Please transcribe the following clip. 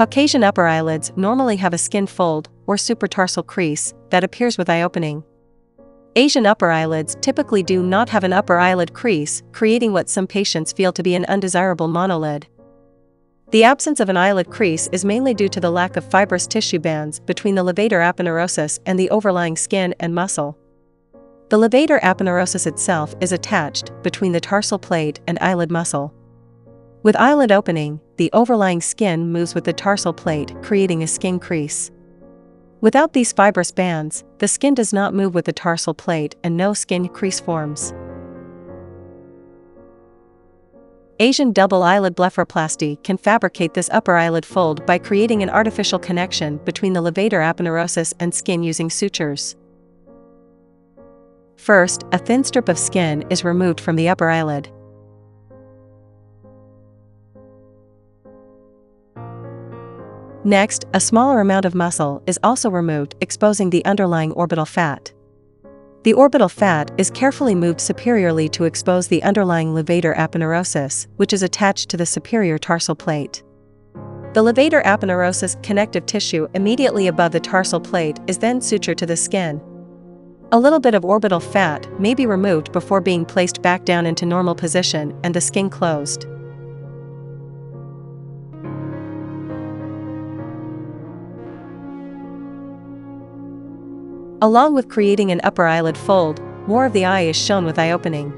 Caucasian upper eyelids normally have a skin fold or supratarsal crease that appears with eye opening. Asian upper eyelids typically do not have an upper eyelid crease, creating what some patients feel to be an undesirable monolid. The absence of an eyelid crease is mainly due to the lack of fibrous tissue bands between the levator aponeurosis and the overlying skin and muscle. The levator aponeurosis itself is attached between the tarsal plate and eyelid muscle. With eyelid opening, the overlying skin moves with the tarsal plate, creating a skin crease. Without these fibrous bands, the skin does not move with the tarsal plate and no skin crease forms. Asian double eyelid blepharoplasty can fabricate this upper eyelid fold by creating an artificial connection between the levator aponeurosis and skin using sutures. First, a thin strip of skin is removed from the upper eyelid. Next, a smaller amount of muscle is also removed, exposing the underlying orbital fat. The orbital fat is carefully moved superiorly to expose the underlying levator aponeurosis, which is attached to the superior tarsal plate. The levator aponeurosis connective tissue immediately above the tarsal plate is then sutured to the skin. A little bit of orbital fat may be removed before being placed back down into normal position and the skin closed. Along with creating an upper eyelid fold, more of the eye is shown with eye opening.